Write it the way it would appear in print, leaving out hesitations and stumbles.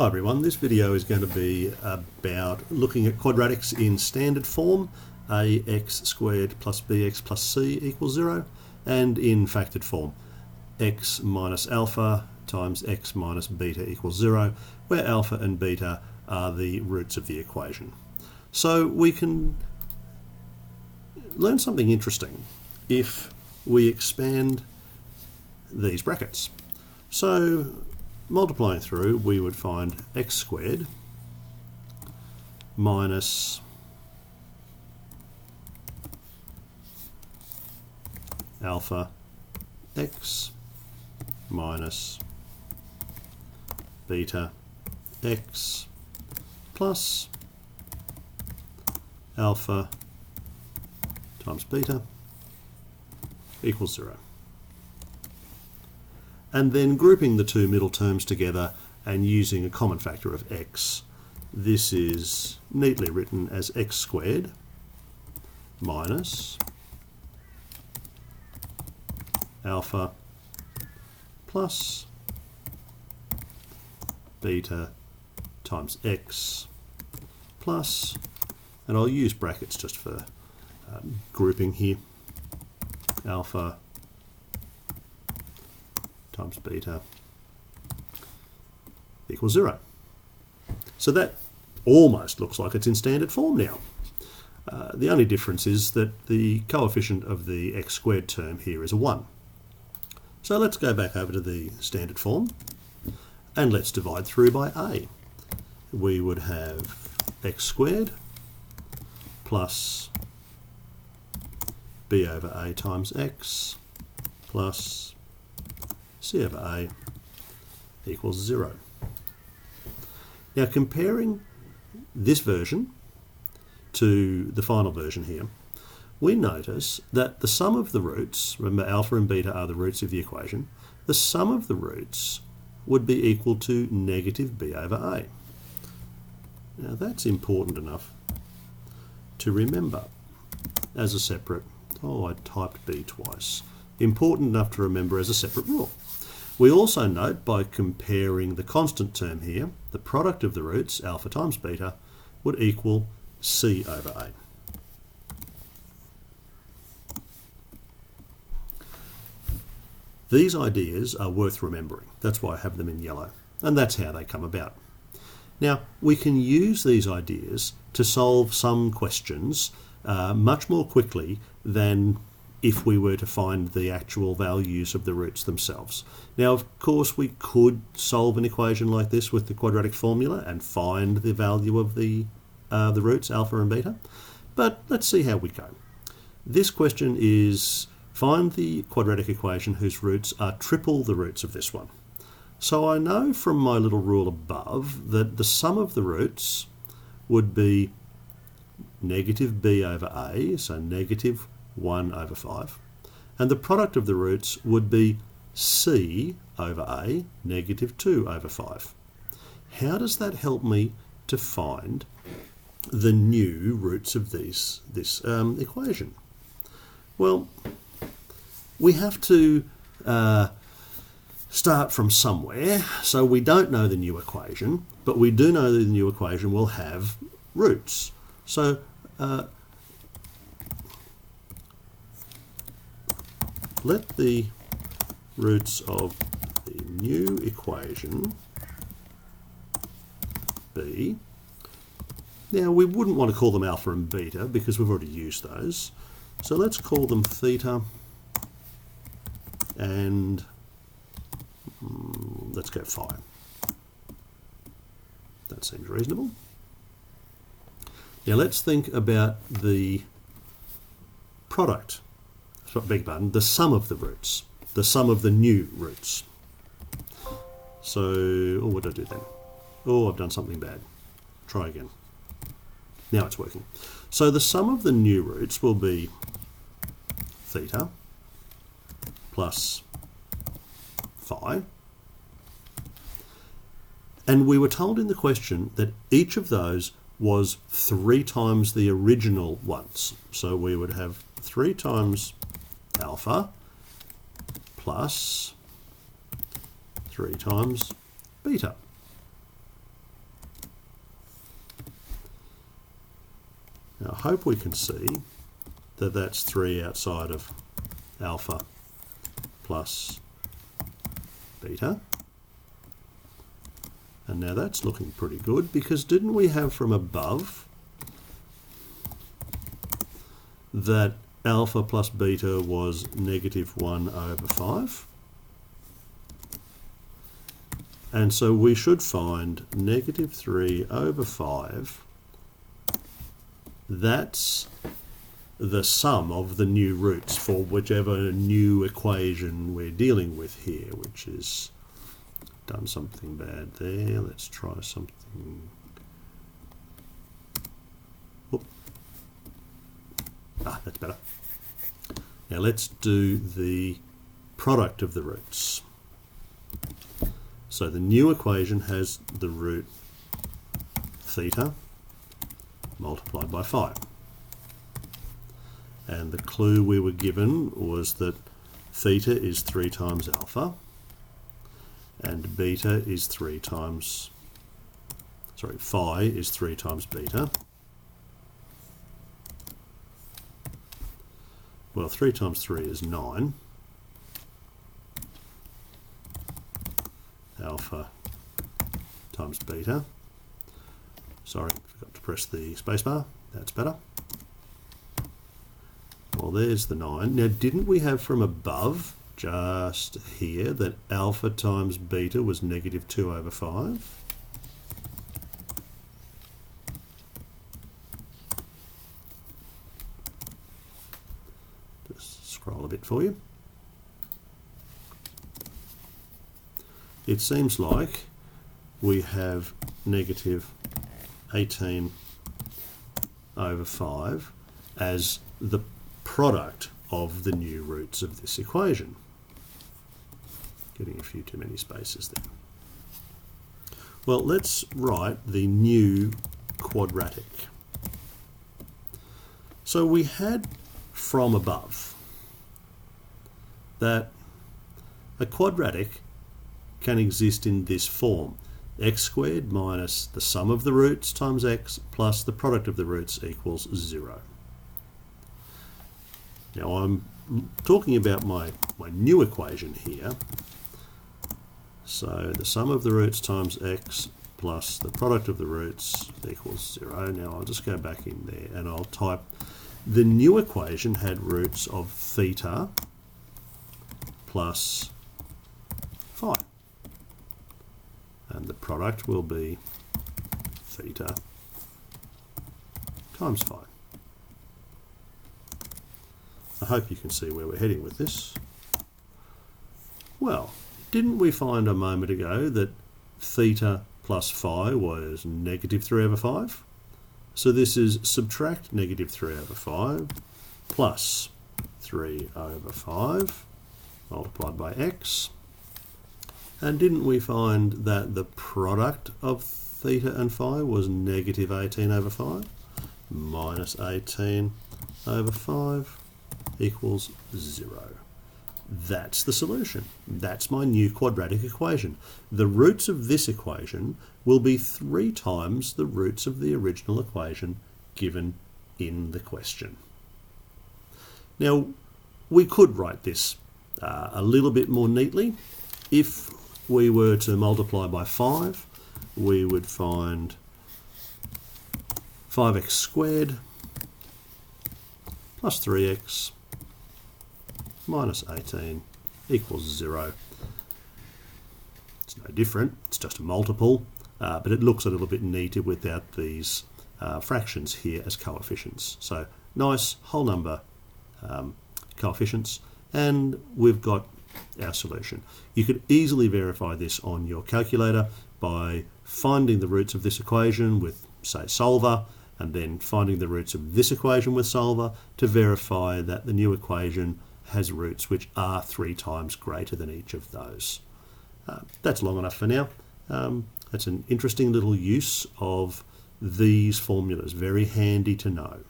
Hi everyone, this video is going to be about looking at quadratics in standard form, ax squared plus bx plus c equals 0, and in factored form, x minus alpha times x minus beta equals 0, where alpha and beta are the roots of the equation. So we can learn something interesting if we expand these brackets. So multiplying through, we would find x squared minus alpha x minus beta x plus alpha times beta equals 0. And then grouping the two middle terms together and using a common factor of x, this is neatly written as x squared minus alpha plus beta times x plus, and I'll use brackets just for grouping here, alpha times beta equals 0. So that almost looks like it's in standard form now. The only difference is that the coefficient of the x squared term here is a 1. So let's go back over to the standard form and let's divide through by a. We would have x squared plus b over a times x plus c over a equals 0. Now comparing this version to the final version here, we notice that the sum of the roots, remember alpha and beta are the roots of the equation, the sum of the roots would be equal to negative b over a. Now that's important enough to remember as a separate, oh I typed b twice, important enough to remember as a separate rule. We also note by comparing the constant term here, the product of the roots, alpha times beta, would equal c over a. These ideas are worth remembering. That's why I have them in yellow. And that's how they come about. Now, we can use these ideas to solve some questions much more quickly than if we were to find the actual values of the roots themselves. Now, of course, we could solve an equation like this with the quadratic formula and find the value of the roots, alpha and beta, but let's see how we go. This question is find the quadratic equation whose roots are triple the roots of this one. So I know from my little rule above that the sum of the roots would be negative b over a, so negative 1 over 5, and the product of the roots would be c over a, negative 2 over 5. How does that help me to find the new roots of this equation? Well, we have to start from somewhere, so we don't know the new equation, but we do know that the new equation will have roots. So let the roots of the new equation be, now we wouldn't want to call them alpha and beta because we've already used those, so let's call them theta and let's go phi. That seems reasonable. Now let's think about the product, beg pardon, the sum of the roots, the sum of the new roots. So, oh, what did I do then? Oh, I've done something bad. Try again. Now it's working. So the sum of the new roots will be theta plus phi. And we were told in the question that each of those was 3 times the original ones. So we would have 3 times alpha plus 3 times beta. Now I hope we can see that that's 3 outside of alpha plus beta. And now that's looking pretty good, because didn't we have from above that alpha plus beta was -1/5? And so we should find -3/5. That's the sum of the new roots for whichever new equation we're dealing with here, which is done something bad there. Let's try something. Whoop. That's better. Now let's do the product of the roots. So the new equation has the root theta multiplied by phi. And the clue we were given was that theta is 3 times alpha, and beta is 3 times, phi is 3 times beta. Well, 3 times 3 is 9. Alpha times beta. Sorry, forgot to press the spacebar. That's better. Well, there's the 9. Now, didn't we have from above, just here, that alpha times beta was -2/5? Just scroll a bit for you. It seems like we have -18/5 as the product of the new roots of this equation. Getting a few too many spaces there. Well, let's write the new quadratic. So we had from above that a quadratic can exist in this form: x squared minus the sum of the roots times x plus the product of the roots equals 0. Now I'm talking about my new equation here. So the sum of the roots times x plus the product of the roots equals 0. Now I'll just go back in there and I'll type the new equation had roots of theta plus phi. And the product will be theta times phi. I hope you can see where we're heading with this. Well, didn't we find a moment ago that theta plus phi was -3/5? So this is subtract -3/5 plus 3/5 multiplied by x. And didn't we find that the product of theta and phi was -18/5 minus 18/5 equals 0. That's the solution. That's my new quadratic equation. The roots of this equation will be 3 times the roots of the original equation given in the question. Now, we could write this a little bit more neatly. If we were to multiply by 5, we would find 5x squared plus 3x minus 18 equals 0. It's no different, it's just a multiple, but it looks a little bit neater without these fractions here as coefficients. So nice whole number coefficients, and we've got our solution. You could easily verify this on your calculator by finding the roots of this equation with, say, solver, and then finding the roots of this equation with solver to verify that the new equation has roots which are 3 times greater than each of those. That's long enough for now. That's an interesting little use of these formulas, very handy to know.